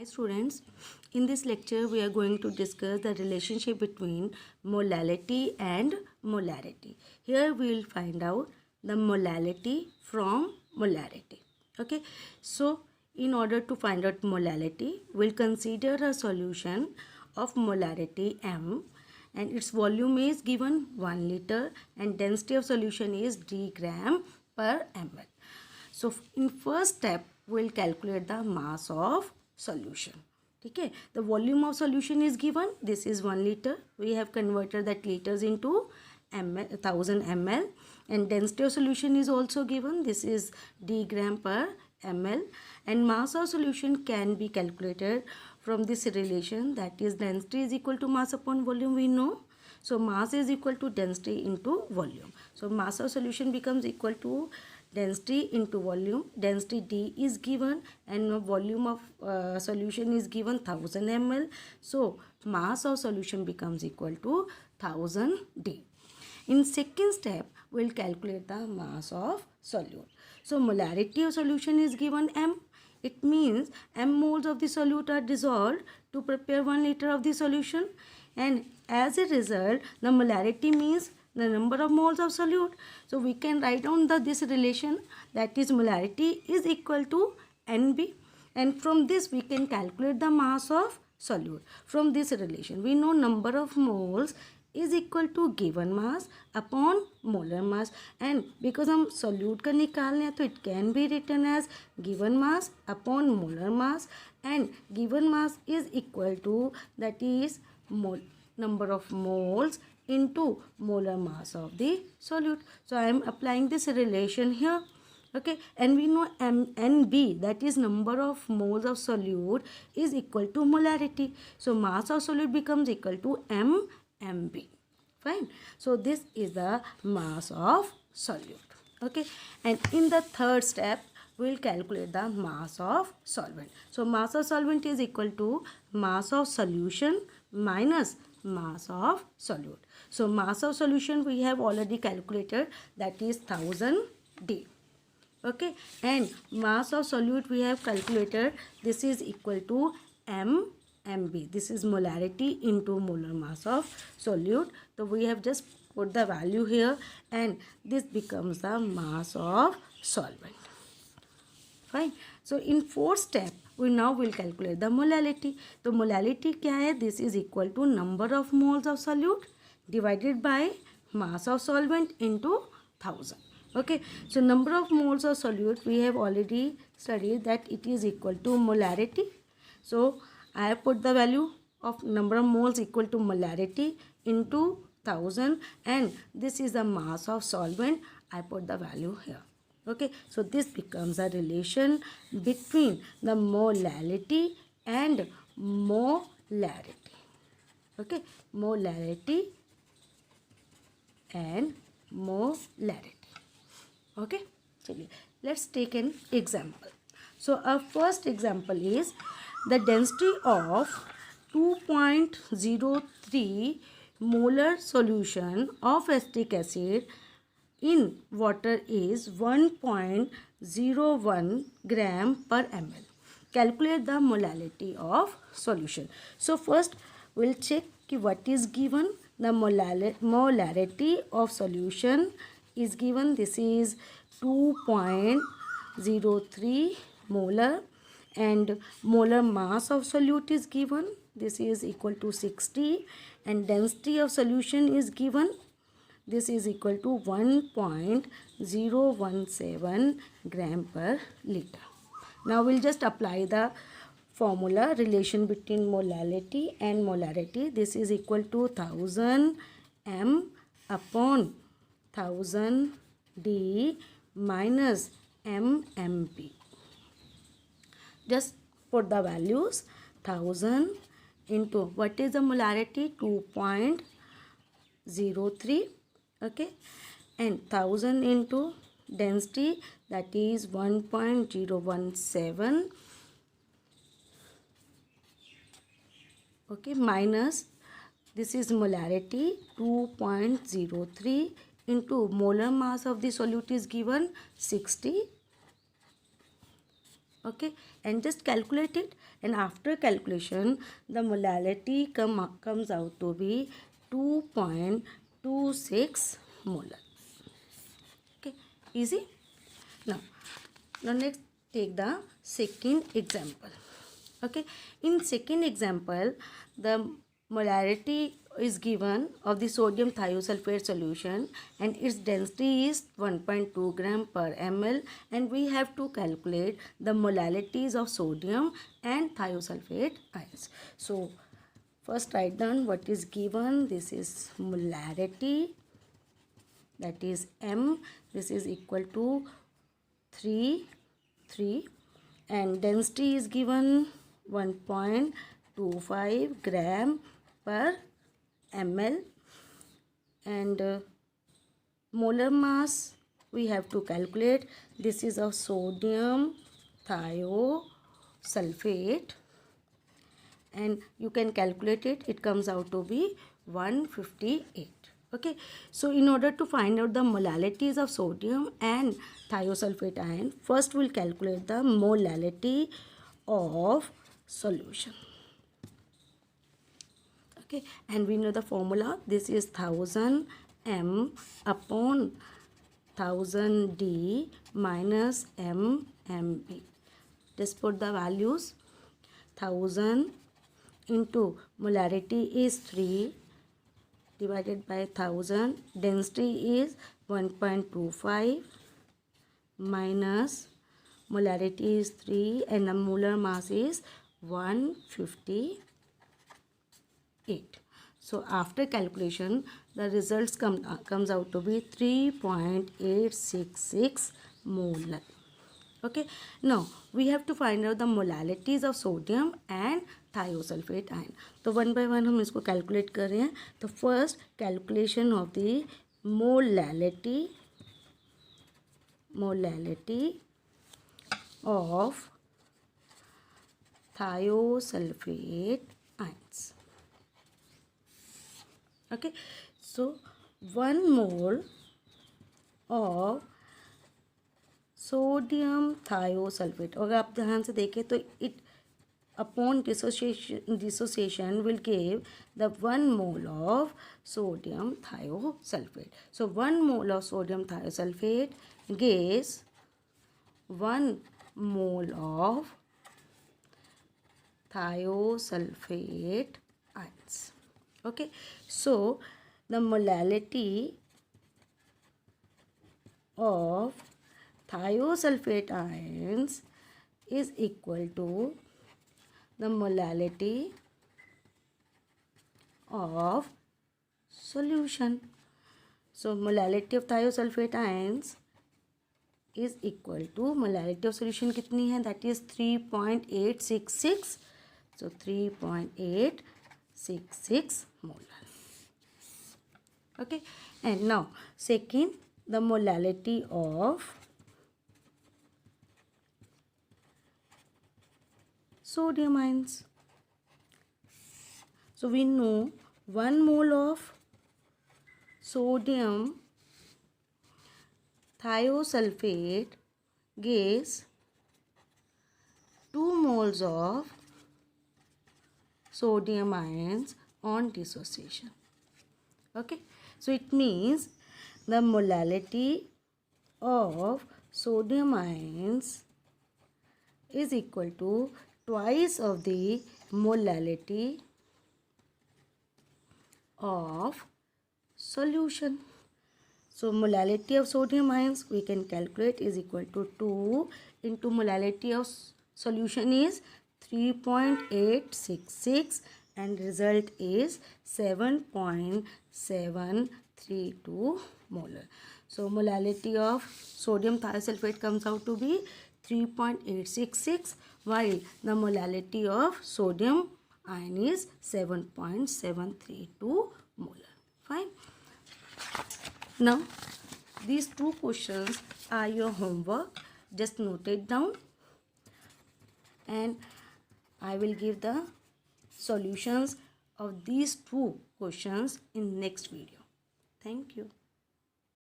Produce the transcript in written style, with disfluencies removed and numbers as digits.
Students, in this lecture we are going to discuss the relationship between molality and molarity. Here we will find out the molality from molarity. Okay, so in order to find out molality, we'll consider a solution of molarity M, and its volume is given 1 liter and density of solution is d gram per ml. So in first step we'll calculate the mass of solution. Okay, the volume of solution is given. This is 1 liter. We have converted that liters into ml, 1000 ml, and density of solution is also given. This is d gram per ml, and mass of solution can be calculated from this relation, that is density is equal to mass upon volume, we know. So mass is equal to density into volume. So mass of solution becomes equal to density into volume. Density D is given and volume of solution is given 1000 ml. So mass of solution becomes equal to 1000 D. In second step, we will calculate the mass of solute. So molarity of solution is given M. It means M moles of the solute are dissolved to prepare 1 liter of the solution, and as a result the molarity means the number of moles of solute. So we can write down this relation, that is molarity is equal to NB, and from this we can calculate the mass of solute. From this relation we know number of moles is equal to given mass upon molar mass, and because हम solute का निकालने हैं तो it can be written as given mass upon molar mass, and given mass is equal to, that is number of moles into molar mass of the solute. So I am applying this relation here. Okay, and we know NB, that is number of moles of solute, is equal to molarity. So mass of solute becomes equal to MB. Fine. So this is the mass of solute. Okay, and in the third step we will calculate the mass of solvent. So mass of solvent is equal to mass of solution minus mass of solute. So mass of solution we have already calculated, that is 1000 D. Okay, and mass of solute we have calculated, this is equal to MB. This is molarity into molar mass of solute. So we have just put the value here, and this becomes the mass of solvent. Fine. So in fourth step we now will calculate the molality. तो molality क्या है? This is equal to number of moles of solute divided by mass of solvent into 1000. Okay, so number of moles of solute we have already studied that it is equal to molarity. So I have put the value of number of moles equal to molarity into 1000, and this is the mass of solvent. I put the value here. Okay, so this becomes a relation between the molality and molarity. Okay, molarity and molarity. Okay, chaliye, let's take an example. So our first example is the density of 2.03 molar solution of acetic acid in water is 1.01 gram per ml. Calculate the molality of solution. So first we'll check what is given. The molarity of solution is given. This is 2.03 molar, and molar mass of solute is given. This is equal to 60, and density of solution is given. This is equal to 1.017 gram per liter. Now we'll just apply the formula, relation between molality and molarity. This is equal to 1000 M upon 1000 D minus MMP. Just put the values. 1000 into what is the molarity? 2.03. Okay, and 1000 into density, that is 1.017. Okay, minus this is molarity 2.03 into molar mass of the solute is given 60. Okay, and just calculate it, and after calculation the molality comes out to be 2.26 molar. Okay, easy. Now let's take the second example. Okay, in second example the molarity is given of the sodium thiosulfate solution and its density is 1.2 gram per ml, and we have to calculate the molarities of sodium and thiosulfate ions. So first write down what is given. This is molarity, that is M. This is equal to 3, and density is given 1.25 gram per ml, and molar mass we have to calculate. This is of sodium thiosulfate, and you can calculate it. It comes out to be 158. Okay, so in order to find out the molarities of sodium and thiosulfate ion, first we'll calculate the molality of solution. Okay, and we know the formula. This is 1000 m upon 1000 d minus m mb. Just put the values. 1000 into molarity is 3 divided by 1000, density is 1.25 minus molarity is 3 and the molar mass is 158. So after calculation the results comes out to be 3.866 molar. Okay, now we have to find out the molarities of sodium and thiosulfate ion. तो one by one हम इसको calculate कर रहे हैं. तो first calculation of the molality of thiosulfate ions. Okay, so 1 mole of sodium thiosulphate, अगर आप ध्यान से देखें तो it upon dissociation will give the 1 mole of sodium thiosulphate. So 1 mole of sodium thiosulphate gives 1 mole of thiosulfate ions. Okay, so the molality of thiosulfate ions is equal to the molality of solution. So molality of thiosulfate ions is equal to molality of solution कितनी है, that is 3.866. So 3.866 molar. Okay, and now second, the molality of sodium ions. So we know 1 mole of sodium thiosulfate gives 2 moles of sodium ions on dissociation. Okay, so it means the molality of sodium ions is equal to twice of the molality of solution. So molality of sodium ions we can calculate is equal to 2 into molality of solution is 3.866 and result is 7.732 molar. So molality of sodium thiosulfate comes out to be 3.866 while the molality of sodium ion is 7.732 molar. Fine. Now these two questions are your homework. Just note it down and I will give the solutions of these two questions in next video. Thank you.